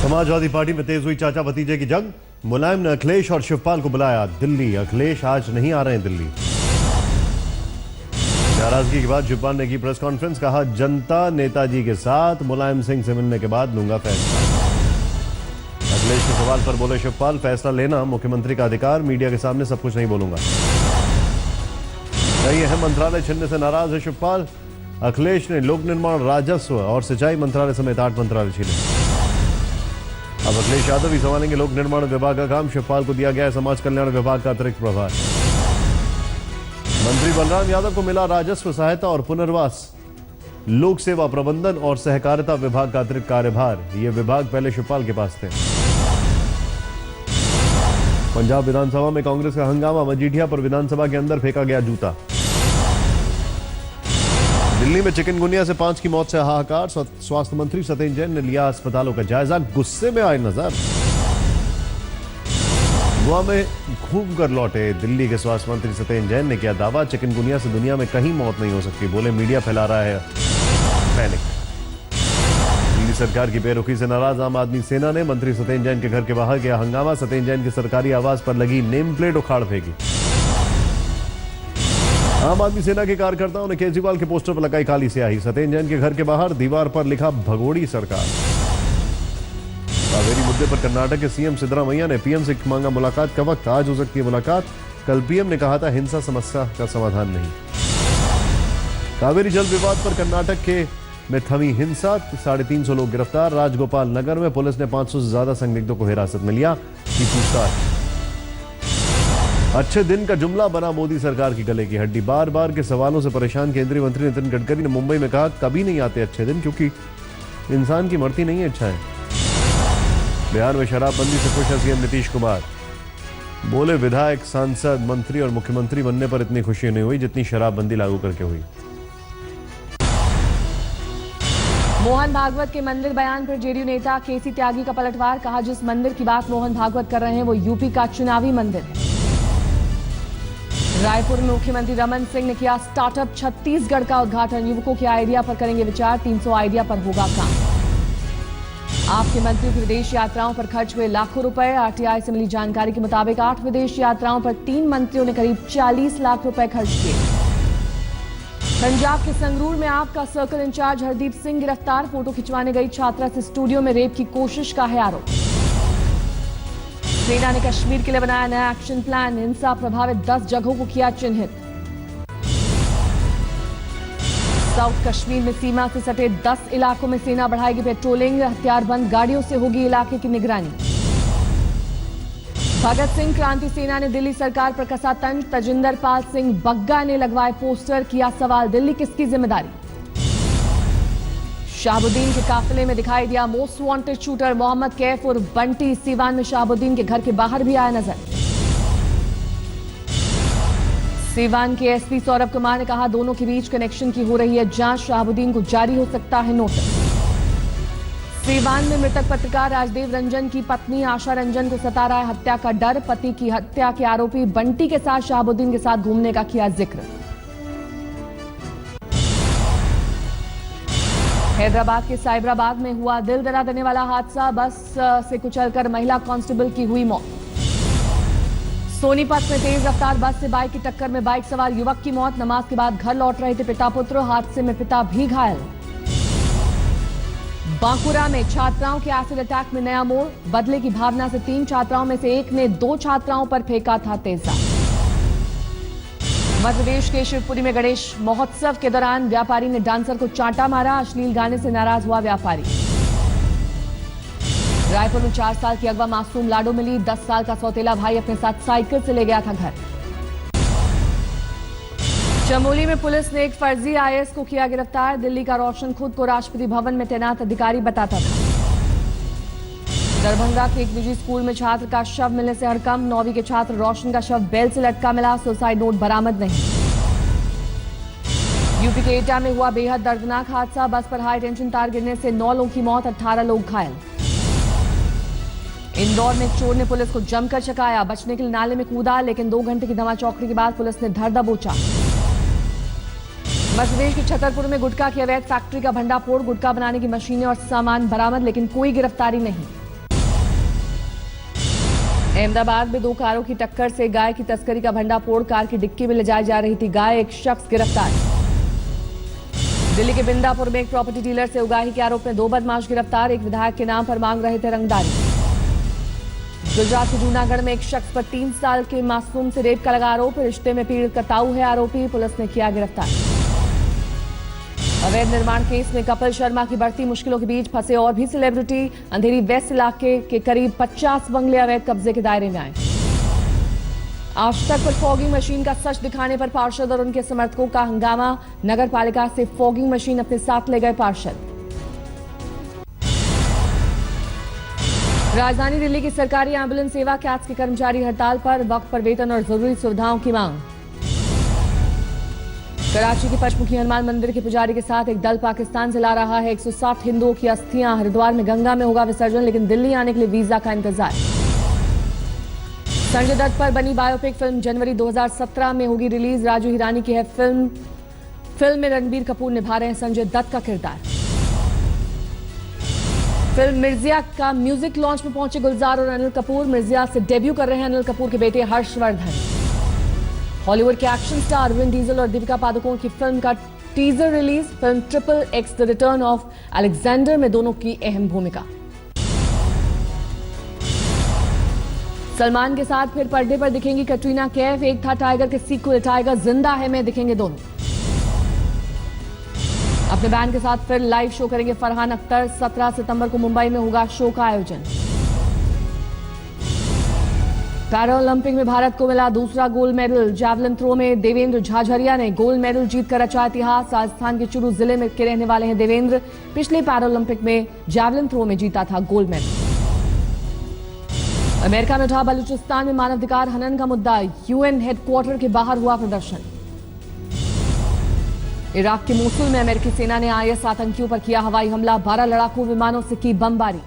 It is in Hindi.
समाजवादी पार्टी में तेज हुई चाचा भतीजे की जंग। मुलायम ने अखिलेश और शिवपाल को बुलाया दिल्ली। अखिलेश आज नहीं आ रहे हैं दिल्ली। नाराजगी के बाद शिवपाल ने की प्रेस कॉन्फ्रेंस, कहा जनता नेताजी के साथ, मुलायम सिंह से मिलने के बाद लूंगा फैसला। अखिलेश के सवाल पर बोले शिवपाल, फैसला लेना मुख्यमंत्री का अधिकार, मीडिया के सामने सब कुछ नहीं बोलूंगा। कई अहम मंत्रालय छीनने से नाराज है शिवपाल। अखिलेश ने लोक निर्माण, राजस्व और सिंचाई मंत्रालय समेत 8 मंत्रालय छीने। अब अखिलेश यादव ही संभालेंगे लोक निर्माण विभाग का काम। शिवपाल को दिया गया है समाज कल्याण विभाग का अतिरिक्त प्रभार। मंत्री बलराम यादव को मिला राजस्व, सहायता और पुनर्वास, लोक सेवा प्रबंधन और सहकारिता विभाग का अतिरिक्त कार्यभार। ये विभाग पहले शिवपाल के पास थे। पंजाब विधानसभा में कांग्रेस का हंगामा, मजीठिया पर विधानसभा के अंदर फेंका गया जूता। दिल्ली में चिकनगुनिया से 5 की मौत से हाहाकार। स्वास्थ्य मंत्री सतेंद्र जैन ने लिया अस्पतालों का जायजा, गुस्से में आए नजर। गोवा में घूमकर लौटे दिल्ली के स्वास्थ्य मंत्री सतेंद्र जैन ने किया दावा, चिकनगुनिया से दुनिया में कहीं मौत नहीं हो सकती। बोले मीडिया फैला रहा है पैनिक। दिल्ली सरकार की बेरुखी से नाराज आम आदमी सेना ने मंत्री सतेंद्र जैन के घर के बाहर किया हंगामा। सतेंद्र जैन के सरकारी आवास पर लगी नेम प्लेट उखाड़ फेंकी। आम आदमी सेना के कार्यकर्ताओं ने केजरीवाल के पोस्टर पर लगाई काली स्याही। सतेंद्र जैन के घर के बाहर दीवार पर लिखा भगोड़ी सरकार। कावेरी मुद्दे पर कर्नाटक के सीएम सिद्धरामैया ने पीएम से मांगा मुलाकात का वक्त। आज हो सकती है मुलाकात। कल पीएम ने कहा था हिंसा समस्या का समाधान नहीं। कावेरी जल विवाद पर कर्नाटक के में थमी हिंसा, 350 लोग गिरफ्तार। राजगोपाल नगर में पुलिस ने 500 से ज्यादा संदिग्धों को हिरासत में लिया की पूछताछ। अच्छे दिन का जुमला बना मोदी सरकार की गले की हड्डी। बार बार के सवालों से परेशान केंद्रीय मंत्री नितिन गडकरी ने मुंबई में कहा, कभी नहीं आते अच्छे दिन, क्योंकि इंसान की मरती नहीं है इच्छाएं। बिहार में शराबबंदी से खुश है सीएम नीतीश कुमार। बोले विधायक, सांसद, मंत्री और मुख्यमंत्री बनने पर इतनी खुशी नहीं हुई जितनी शराबबंदी लागू करके हुई। मोहन भागवत के मंदिर बयान पर जेडीयू नेता केसी त्यागी का पलटवार, कहा जिस मंदिर की बात मोहन भागवत कर रहे हैं वो यूपी का चुनावी मंदिर है। रायपुर में मुख्यमंत्री रमन सिंह ने किया स्टार्टअप छत्तीसगढ़ का उद्घाटन। युवकों के आइडिया पर करेंगे विचार, 300 आइडिया पर होगा काम। आपके मंत्रियों की विदेश यात्राओं पर खर्च हुए लाखों रुपए। आरटीआई से मिली जानकारी के मुताबिक 8 विदेश यात्राओं पर 3 मंत्रियों ने करीब 40 लाख रुपए खर्च किए। पंजाब के संगरूर में आपका सर्कल इंचार्ज हरदीप सिंह गिरफ्तार। फोटो खिंचवाने गई छात्रा से स्टूडियो में रेप की कोशिश का है आरोप। सेना ने कश्मीर के लिए बनाया नया एक्शन प्लान। हिंसा प्रभावित 10 जगहों को किया चिन्हित। साउथ कश्मीर में सीमा से सटे 10 इलाकों में सेना बढ़ाएगी पेट्रोलिंग। हथियारबंद गाड़ियों से होगी इलाके की निगरानी। भगत सिंह क्रांति सेना ने दिल्ली सरकार पर कसा तंज। तजिंदर पाल सिंह बग्गा ने लगवाए पोस्टर, किया सवाल दिल्ली किसकी जिम्मेदारी। शाहबुद्दीन के काफिले में दिखाई दिया most wanted shooter Mohammad Kaif और बंटी। सीवान में शाहबुद्दीन के घर के बाहर भी आया नजर। सीवान के एसपी सौरभ कुमार ने कहा दोनों के बीच कनेक्शन की हो रही है जांच। शाहबुद्दीन को जारी हो सकता है नोटिस। सीवान में मृतक पत्रकार राजदेव रंजन की पत्नी आशा रंजन को सता रहा है हत्या का डर। पति की हत्या के आरोपी बंटी के साथ शाहबुद्दीन के साथ घूमने का किया जिक्र। हैदराबाद के साइबराबाद में हुआ दिल दहला देने वाला हादसा। बस से कुचलकर महिला कांस्टेबल की हुई मौत। सोनीपत में तेज रफ्तार बस से बाइक की टक्कर में बाइक सवार युवक की मौत। नमाज के बाद घर लौट रहे थे पिता पुत्र, हादसे में पिता भी घायल। बांकुरा में छात्राओं के एसिड अटैक में नया मोड़। बदले की भावना से 3 छात्राओं में से एक ने 2 छात्राओं पर फेंका था तेजाब। मध्य प्रदेश के शिवपुरी में गणेश महोत्सव के दौरान व्यापारी ने डांसर को चांटा मारा। अश्लील गाने से नाराज हुआ व्यापारी। रायपुर में 4 साल की अगवा मासूम लाडो मिली। 10 साल का सौतेला भाई अपने साथ साइकिल से ले गया था घर। चमोली में पुलिस ने एक फर्जी आईएएस को किया गिरफ्तार। दिल्ली का रोशन खुद को राष्ट्रपति भवन में तैनात अधिकारी बताता था। दरभंगा के एक निजी स्कूल में छात्र का शव मिलने से हड़कंप। 9वीं के छात्र रोशन का शव बेल से लटका मिला। सुसाइड नोट बरामद नहीं। यूपी के एटा में हुआ बेहद दर्दनाक हादसा। बस पर हाई टेंशन तार गिरने से 9 लोगों की मौत, 18 लोग घायल। इंदौर में एक चोर ने पुलिस को जमकर चकाया। बचने के लिए नाले में कूदा, लेकिन 2 घंटे की दमा चौकड़ी के बाद पुलिस ने धर दबोचा। मध्य प्रदेश के छतरपुर में गुटखा की अवैध फैक्ट्री का भंडाफोड़। गुटखा बनाने की मशीनें और सामान बरामद, लेकिन कोई गिरफ्तारी नहीं। अहमदाबाद में 2 कारों की टक्कर से गाय की तस्करी का भंडाफोड़। कार की डिक्की में ले जाई जा रही थी गाय। एक शख्स गिरफ्तार। दिल्ली के बिंदापुर में एक प्रॉपर्टी डीलर से उगाही के आरोप में 2 बदमाश गिरफ्तार। एक विधायक के नाम पर मांग रहे थे रंगदारी। गुजरात के जूनागढ़ में एक शख्स पर 3 साल के मासूम से रेप का लगा आरोप। रिश्ते में पीड़ित का ताऊ है आरोपी। पुलिस ने किया गिरफ्तार। अवैध निर्माण केस में कपिल शर्मा की बढ़ती मुश्किलों के बीच फंसे और भी सेलिब्रिटी। अंधेरी वेस्ट इलाके के करीब 50 बंगले अवैध कब्जे के दायरे में आए। आज तक पर फॉगिंग मशीन का सच दिखाने पर पार्षद और उनके समर्थकों का हंगामा। नगर पालिका से फॉगिंग मशीन अपने साथ ले गए पार्षद। राजधानी दिल्ली की सरकारी एम्बुलेंस सेवा कैट्स के कर्मचारी हड़ताल पर। वक्त पर वेतन और जरूरी सुविधाओं की मांग। कराची के पंचमुखी हनुमान मंदिर के पुजारी के साथ एक दल पाकिस्तान से ला रहा है 160 हिंदुओं की अस्थियां। हरिद्वार में गंगा में होगा विसर्जन, लेकिन दिल्ली आने के लिए वीजा का इंतजार। संजय दत्त पर बनी बायोपिक फिल्म जनवरी 2017 में होगी रिलीज। राजू हिरानी की है फिल्म में रणबीर कपूर निभा रहे हैं संजय दत्त का किरदार। फिल्म मिर्जिया का म्यूजिक लॉन्च में पहुंचे गुलजार और अनिल कपूर। मिर्जिया से डेब्यू कर रहे हैं अनिल कपूर के बेटे हर्षवर्धन। हॉलीवुड के एक्शन स्टार विन डीजल और दीपिका पादुकोण की फिल्म का teaser release. Film XXX the return of Alexander में दोनों की अहम भूमिका। सलमान के साथ फिर पर्दे पर दिखेंगी कटरीना कैफ। एक था टाइगर के सीक्वल टाइगर जिंदा है में दिखेंगे दोनों। अपने बैंड के साथ फिर लाइव शो करेंगे फरहान अख्तर। 17 सितंबर को मुंबई में होगा शो का आयोजन। पैरालंपिक में भारत को मिला दूसरा गोल्ड मेडल। जैवलिन थ्रो में देवेंद्र झाझरिया ने गोल्ड मेडल जीतकर रचा इतिहास। राजस्थान के चुरू जिले में के रहने वाले हैं देवेंद्र। पिछले पैरालंपिक में जैवलिन थ्रो में जीता था गोल्ड मेडल। अमेरिका में उठा बलूचिस्तान में मानवाधिकार हनन का मुद्दा। UN हेडक्वार्टर के बाहर हुआ प्रदर्शन। इराक के मोसुल में अमेरिकी सेना ने IS आतंकियों पर किया हवाई हमला। 12 लड़ाकू विमानों से की बमबारी।